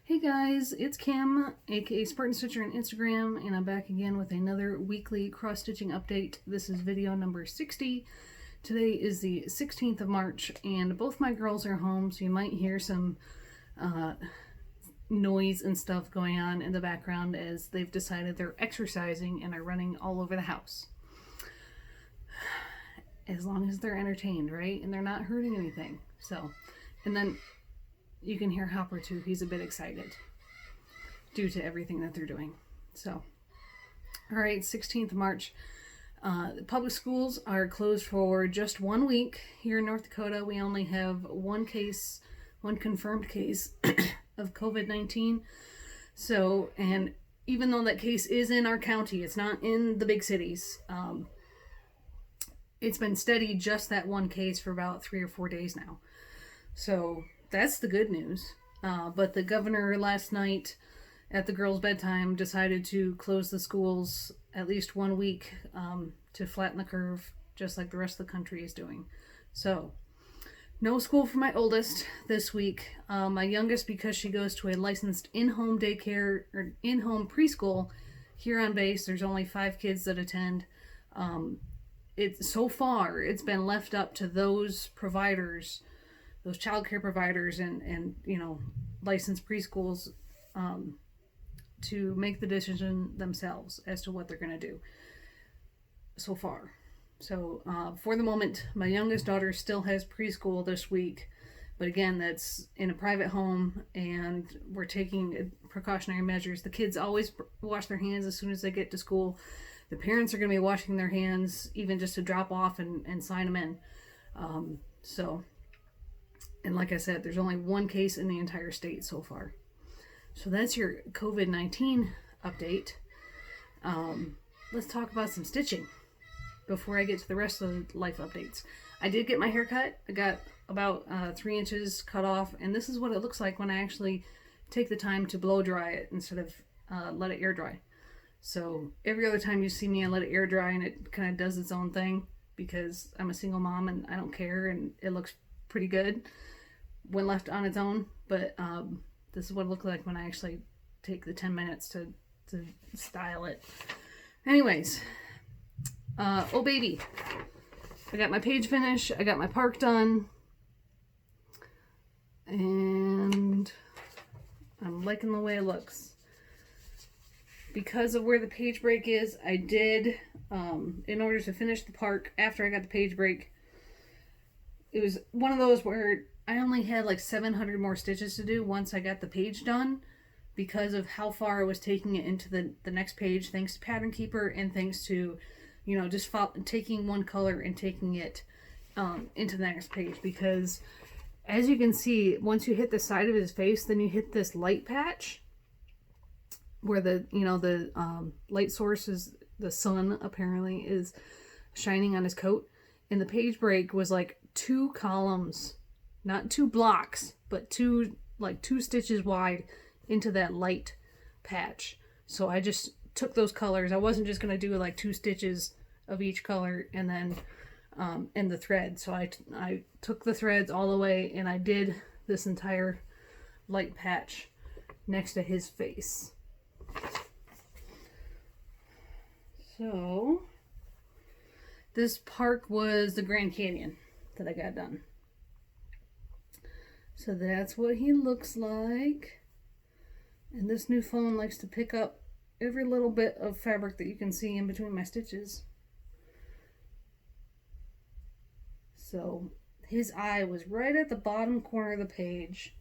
Hey guys, it's Kim, aka Spartan Stitcher on Instagram, and I'm back again with another weekly cross-stitching update. This is video number 60. Today is the 16th of March, and both my girls are home, so you might hear some noise and stuff going on in the background as they've decided they're exercising and are running all over the house. As long as they're entertained, right? And they're not hurting anything. So, and then you can hear Hopper too. He's a bit excited due to everything that they're doing. So, all right, 16th of March. The public schools are closed for just 1 week. Here in North Dakota, we only have one confirmed case of COVID-19. So, and even though that case is in our county, it's not in the big cities. It's been steady, just that one case, for about 3 or 4 days now. So that's the good news. But the governor last night at the girls' bedtime decided to close the schools at least 1 week to flatten the curve, just like the rest of the country is doing. So no school for my oldest this week. My youngest, because she goes to a licensed in-home daycare or in-home preschool here on base, there's only 5 kids that attend. So far it's been left up to those providers, those childcare providers and you know, licensed preschools to make the decision themselves as to what they're going to do so far. So for the moment, my youngest daughter still has preschool this week, but again, that's in a private home, and we're taking precautionary measures. The kids always wash their hands as soon as they get to school. The parents are going to be washing their hands even just to drop off and sign them in. And like I said, there's only 1 case in the entire state so far. So that's your COVID-19 update. Let's talk about some stitching before I get to the rest of the life updates. I did get my hair cut. I got about 3 inches cut off, and this is what it looks like when I actually take the time to blow dry it instead of let it air dry. So every other time you see me, I let it air dry, and it kind of does its own thing because I'm a single mom and I don't care, and it looks pretty good when left on its own. But this is what it looked like when I actually take the 10 minutes to style it. Anyways, oh baby, I got my page finish, I got my park done, and I'm liking the way it looks. Because of where the page break is, I did, in order to finish the park after I got the page break, it was one of those where I only had like 700 more stitches to do once I got the page done, because of how far I was taking it into the next page, thanks to Pattern Keeper and thanks to, you know, just taking one color and taking it into the next page. Because as you can see, once you hit the side of his face, then you hit this light patch where the light source is the sun, apparently, is shining on his coat. And the page break was like 2 columns, not 2 blocks, but 2 stitches wide into that light patch. So I just took those colors. I wasn't just going to do like 2 stitches of each color and then in the thread. So I took the threads all the way, and I did this entire light patch next to his face. So this park was the Grand Canyon that I got done. So that's what he looks like. And this new phone likes to pick up every little bit of fabric that you can see in between my stitches. So his eye was right at the bottom corner of the page.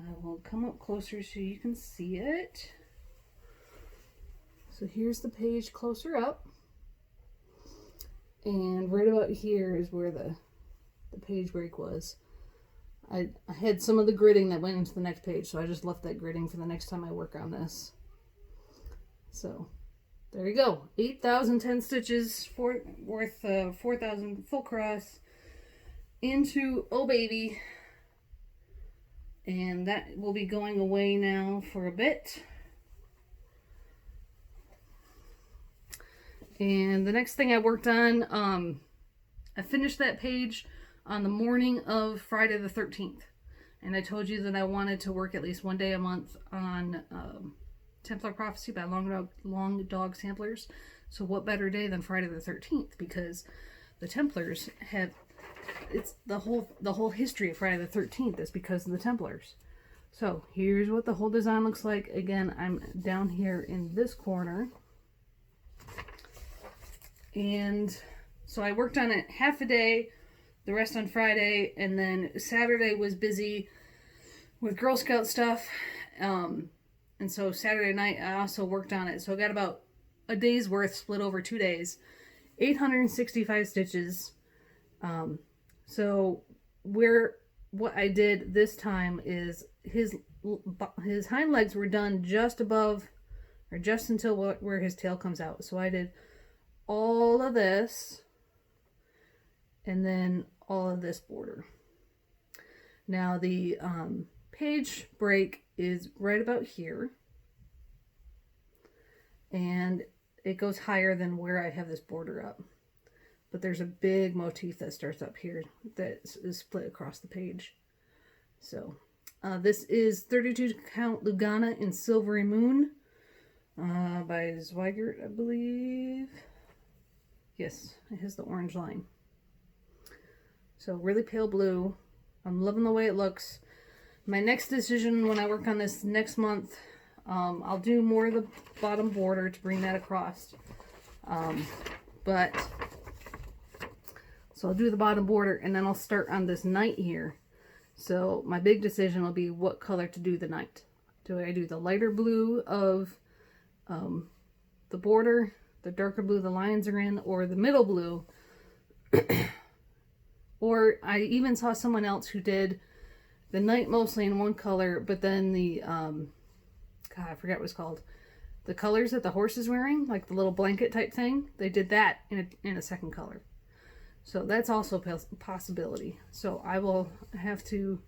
I will come up closer so you can see it. So here's the page closer up. And right about here is where the page break was. I had some of the gridding that went into the next page, so I just left that gridding for the next time I work on this. So there you go. 8,010 stitches worth 4,000 full cross into Oh Baby. And that will be going away now for a bit. And the next thing I worked on, I finished that page on the morning of Friday the 13th. And I told you that I wanted to work at least one day a month on Templar Prophecy by Long Dog Samplers. So what better day than Friday the 13th? Because the Templars have, it's the whole history of Friday the 13th is because of the Templars. So here's what the whole design looks like. Again, I'm down here in this corner. And so I worked on it half a day, the rest on Friday, and then Saturday was busy with Girl Scout stuff. And so Saturday night I also worked on it. So I got about a day's worth split over 2 days. 865 stitches. So what I did this time is his hind legs were done just above or just until where his tail comes out. So I did all of this and then all of this border. Now the page break is right about here, and it goes higher than where I have this border up, but there's a big motif that starts up here that is split across the page. So this is 32 count Lugana in Silvery Moon by Zweigert, I believe. Yes, it has the orange line. So really pale blue. I'm loving the way it looks. My next decision when I work on this next month, I'll do more of the bottom border to bring that across. So I'll do the bottom border and then I'll start on this knight here. So my big decision will be what color to do the knight. Do I do the lighter blue of the border, the darker blue the lines are in, or the middle blue? Or I even saw someone else who did the knight mostly in one color, but then the, God, I forget what it's called. The colors that the horse is wearing, like the little blanket type thing, they did that in a second color. So that's also a possibility. So I will have to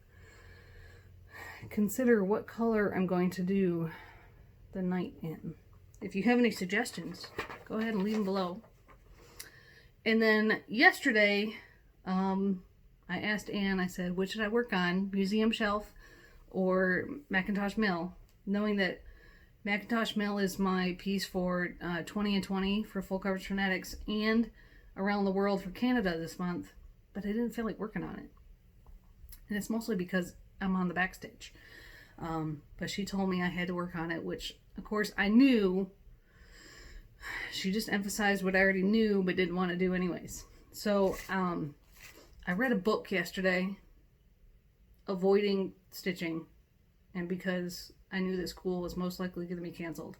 consider what color I'm going to do the knight in. If you have any suggestions, go ahead and leave them below. And then yesterday, I asked Anne, I said, what should I work on? Museum Shelf or McIntosh Mill? Knowing that McIntosh Mill is my piece for 20 and 20 for Full Coverage Fanatics and Around the World for Canada this month, but I didn't feel like working on it. And it's mostly because I'm on the backstage. But she told me I had to work on it, which of course I knew. She just emphasized what I already knew but didn't want to do anyways. So I read a book yesterday, Avoiding Stitching, and because I knew this school was most likely going to be canceled.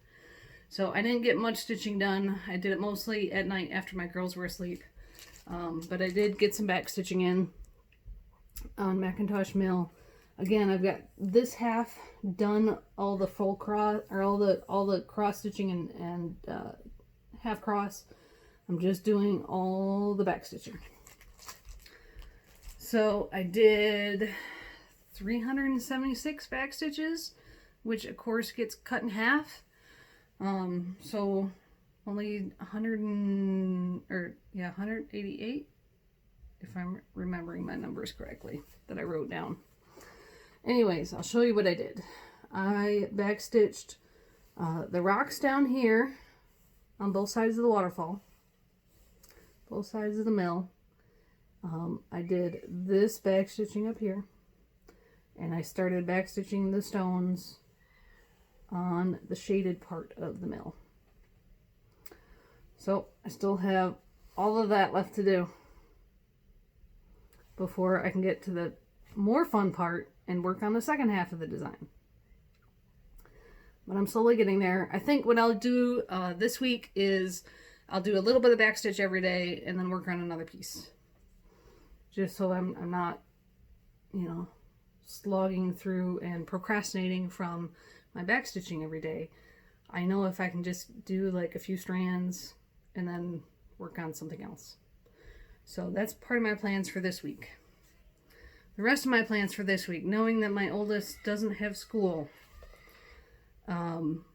So I didn't get much stitching done. I did it mostly at night after my girls were asleep. But I did get some back stitching in on McIntosh Mill. Again, I've got this half done, all the full cross, or all the cross stitching and half cross. I'm just doing all the back stitching. So I did 376 back stitches, which of course gets cut in half. So only 188, if I'm remembering my numbers correctly, that I wrote down. Anyways, I'll show you what I did. I back stitched the rocks down here on both sides of the waterfall, both sides of the mill. I did this back stitching up here, and I started back stitching the stones on the shaded part of the mill. So I still have all of that left to do before I can get to the more fun part and work on the second half of the design. But I'm slowly getting there. I think what I'll do this week is I'll do a little bit of back stitch every day and then work on another piece. Just so I'm not, slogging through and procrastinating from my back stitching every day. I know if I can just do like a few strands and then work on something else. So that's part of my plans for this week. The rest of my plans for this week, knowing that my oldest doesn't have school, I'm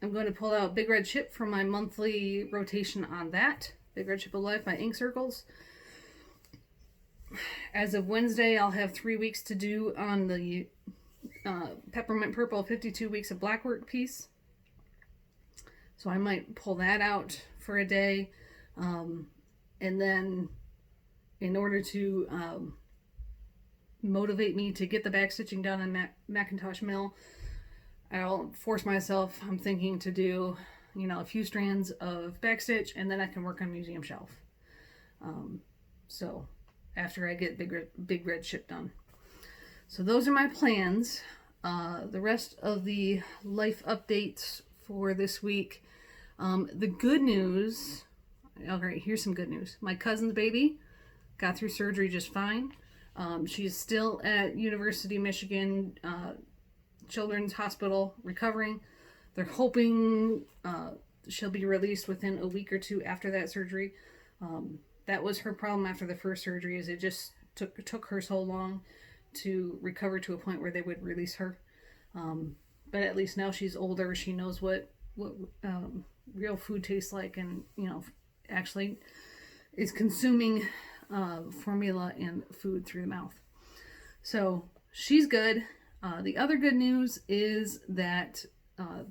going to pull out Big Red Chip for my monthly rotation on that. Big Red Chip of Life by Ink Circles. as of Wednesday, I'll have 3 weeks to do on the Peppermint Purple 52 Weeks of Black Work piece. So I might pull that out for a day. And then in order to motivate me to get the backstitching done in McIntosh Mill, I'll force myself, I'm thinking, to do, a few strands of backstitch, and then I can work on museum shelf. So after I get Big Red ship done. So those are my plans. The rest of the life updates for this week. The good news, alright, here's some good news. My cousin's baby got through surgery just fine. She's still at University of Michigan Children's Hospital recovering. They're hoping she'll be released within a week or two after that surgery. That was her problem after the first surgery, is it just took her so long to recover to a point where they would release her. But at least now she's older. She knows what real food tastes like, and actually is consuming formula and food through the mouth. So she's good. The other good news is that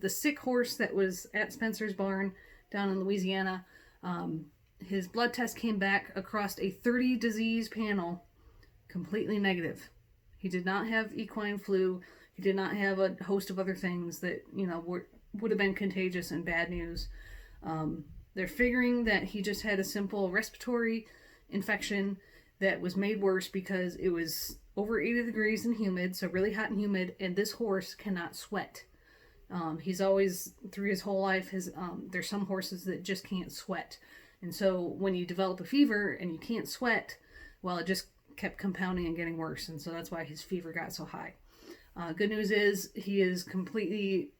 the sick horse that was at Spencer's barn down in Louisiana, his blood test came back across a 30 disease panel completely negative. He did not have equine flu. He did not have a host of other things that would have been contagious and bad news. They're figuring that he just had a simple respiratory infection that was made worse because it was over 80 degrees and humid, so really hot and humid, and this horse cannot sweat. He's always, through his whole life, there's some horses that just can't sweat. And so when you develop a fever and you can't sweat, well, it just kept compounding and getting worse, and so that's why his fever got so high. Good news is he is completely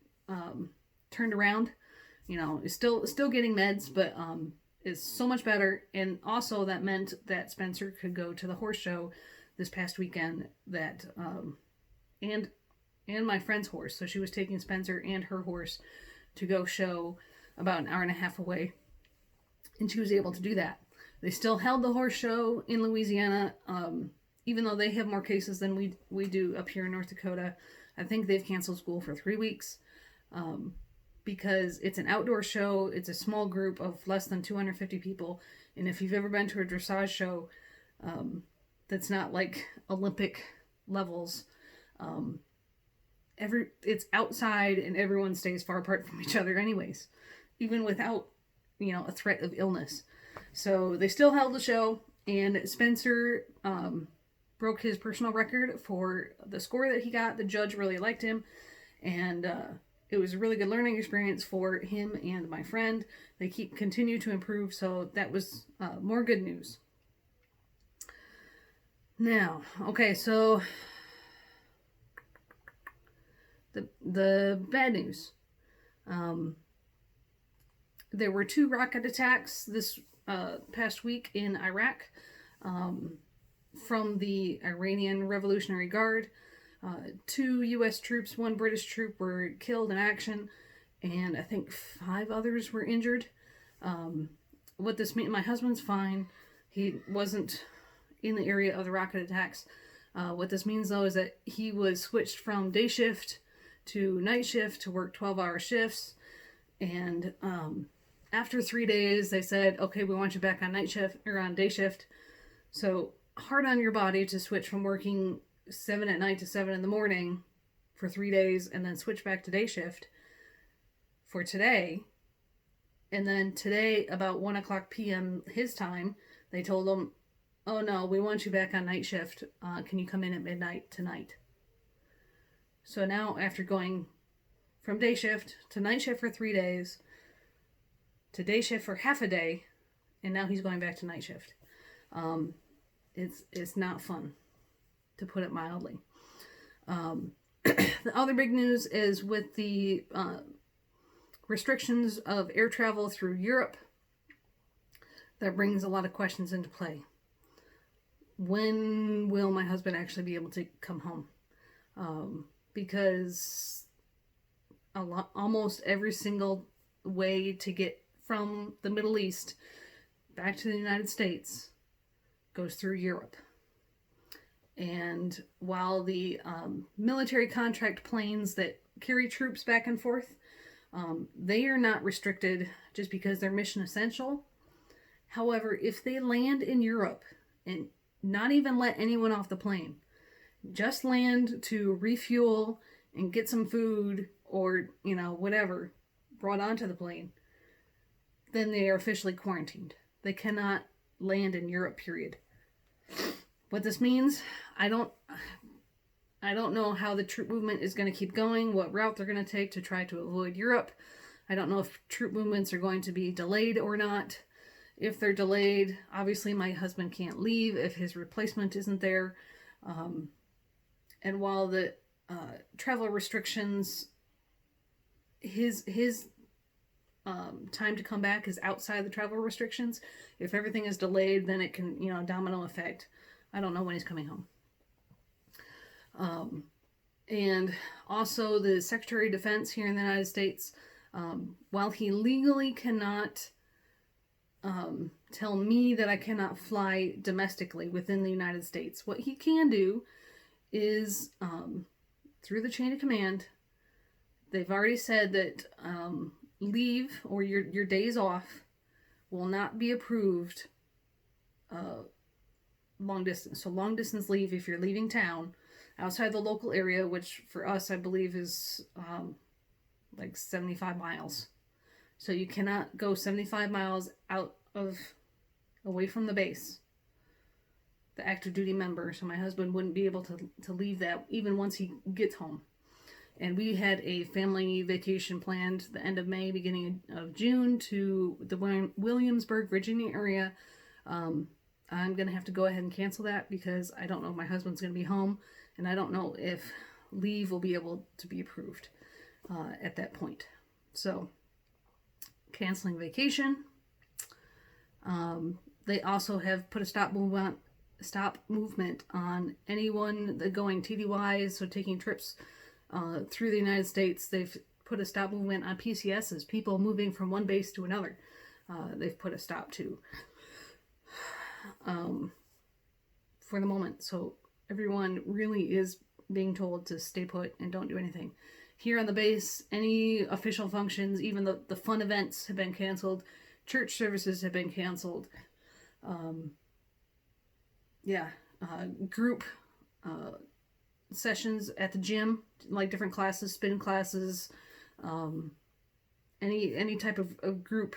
turned around. Is still getting meds, but is so much better. And also that meant that Spencer could go to the horse show this past weekend. That and my friend's horse. So she was taking Spencer and her horse to go show about an hour and a half away, and she was able to do that. They still held the horse show in Louisiana, even though they have more cases than we do up here in North Dakota. I think they've canceled school for 3 weeks because it's an outdoor show. It's a small group of less than 250 people. And if you've ever been to a dressage show that's not like Olympic levels, it's outside and everyone stays far apart from each other anyways, even without a threat of illness. So they still held the show, and Spencer broke his personal record for the score that he got. The judge really liked him, and it was a really good learning experience for him and my friend. They continue to improve, so that was more good news. Now, okay, so the bad news. There were 2 rocket attacks this past week in Iraq from the Iranian Revolutionary Guard. 2 U.S. troops, 1 British troop were killed in action, and I think 5 others were injured. What this means, my husband's fine. He wasn't in the area of the rocket attacks. What this means, though, is that he was switched from day shift to night shift to work 12-hour shifts, and after 3 days, they said, okay, we want you back on night shift or on day shift. So hard on your body to switch from working 7 at night to 7 in the morning for 3 days and then switch back to day shift for today. And then today, about 1 o'clock p.m. his time, they told him, oh no, we want you back on night shift. Can you come in at midnight tonight? So now, after going from day shift to night shift for 3 days, to day shift for half a day, and now he's going back to night shift. It's not fun, to put it mildly. The other big news is with the restrictions of air travel through Europe. That brings a lot of questions into play. When will my husband actually be able to come home? Because almost every single way to get from the Middle East back to the United States goes through Europe. And while the military contract planes that carry troops back and forth, they are not restricted just because they're mission essential. However, if they land in Europe and not even let anyone off the plane, just land to refuel and get some food or, whatever brought onto the plane, then they are officially quarantined. They cannot land in Europe, period. What this means, I don't know how the troop movement is going to keep going, what route they're going to take to try to avoid Europe. I don't know if troop movements are going to be delayed or not. If they're delayed, obviously my husband can't leave if his replacement isn't there. And while the travel restrictions, his time to come back is outside the travel restrictions. If everything is delayed, then it can, domino effect. I don't know when he's coming home. And also the Secretary of Defense here in the United States, while he legally cannot tell me that I cannot fly domestically within the United States, what he can do is through the chain of command, they've already said that leave or your days off will not be approved long distance. So long distance leave, if you're leaving town outside the local area, which for us I believe is like 75 miles. So you cannot go 75 miles away from the base, the active duty member. So my husband wouldn't be able to leave that even once he gets home. And we had a family vacation planned the end of May, beginning of June to the Williamsburg, Virginia area. I'm going to have to go ahead and cancel that because I don't know if my husband's going to be home, and I don't know if leave will be able to be approved at that point. So, canceling vacation. They also have put a stop movement on anyone that going TDYs, so taking trips through the United States. They've put a stop movement on PCSs, people moving from one base to another. They've put a stop to for the moment. So everyone really is being told to stay put and don't do anything. Here on the base, any official functions, even the fun events have been canceled. Church services have been canceled. Group sessions at the gym, like different classes, spin classes, any type of group,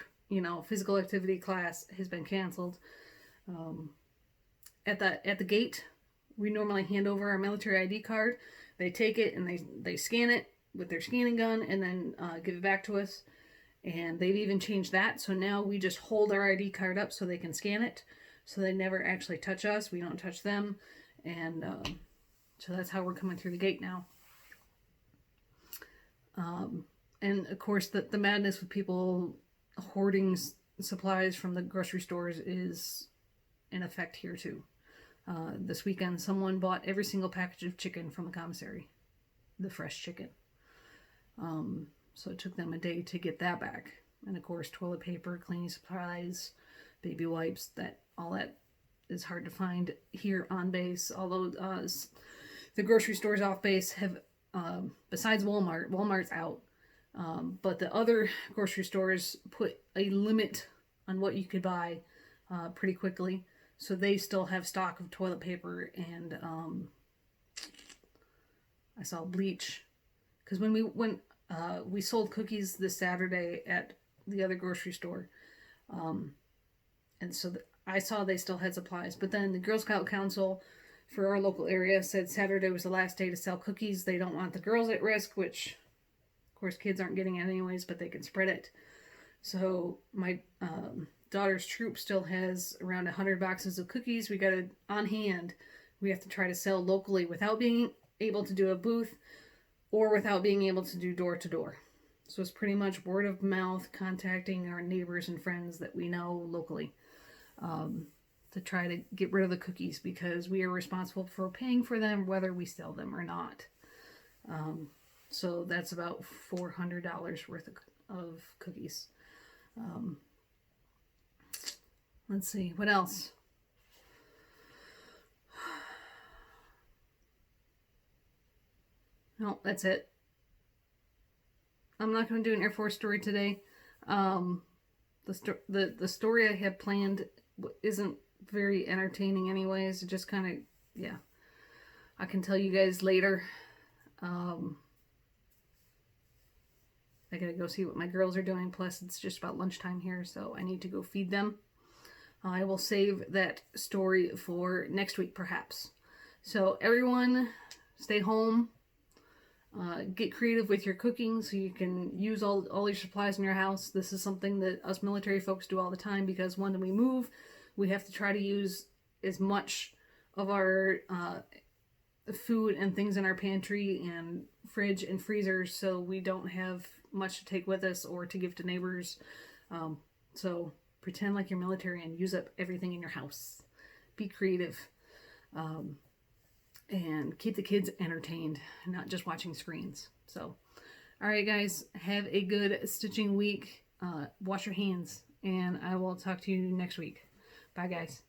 physical activity class has been canceled. At the gate, we normally hand over our military ID card. They take it and they scan it with their scanning gun and then give it back to us. And they've even changed that, so now we just hold our ID card up so they can scan it, so they never actually touch us. We don't touch them, and so that's how we're coming through the gate now. And of course, the madness with people hoarding supplies from the grocery stores is in effect here too. This weekend, someone bought every single package of chicken from the commissary, the fresh chicken. So it took them a day to get that back. And of course, toilet paper, cleaning supplies, baby wipes, all that is hard to find here on base. Although the grocery stores off base have, besides Walmart's out, but the other grocery stores put a limit on what you could buy pretty quickly. So they still have stock of toilet paper and I saw bleach. Because when we sold cookies this Saturday at the other grocery store. And so I saw they still had supplies. But then the Girl Scout Council for our local area said Saturday was the last day to sell cookies. They don't want the girls at risk, which, of course, kids aren't getting it anyways, but they can spread it. So my daughter's troop still has around 100 boxes of cookies. We got it on hand. We have to try to sell locally without being able to do a booth or without being able to do door-to-door. So it's pretty much word of mouth, contacting our neighbors and friends that we know locally to try to get rid of the cookies because we are responsible for paying for them whether we sell them or not. So that's about $400 worth of cookies. Let's see, what else? No, that's it. I'm not going to do an Air Force story today. The story I had planned isn't very entertaining anyways. It just kind of, yeah. I can tell you guys later. I gotta go see what my girls are doing. Plus, it's just about lunchtime here, so I need to go feed them. I will save that story for next week, perhaps. So, everyone, stay home. Get creative with your cooking so you can use all your supplies in your house. This is something that us military folks do all the time because when we move, we have to try to use as much of our food and things in our pantry and fridge and freezers so we don't have much to take with us or to give to neighbors. So pretend like you're military and use up everything in your house. Be creative. And keep the kids entertained, not just watching screens. So, all right, guys, have a good stitching week. Wash your hands, and I will talk to you next week. Bye, guys.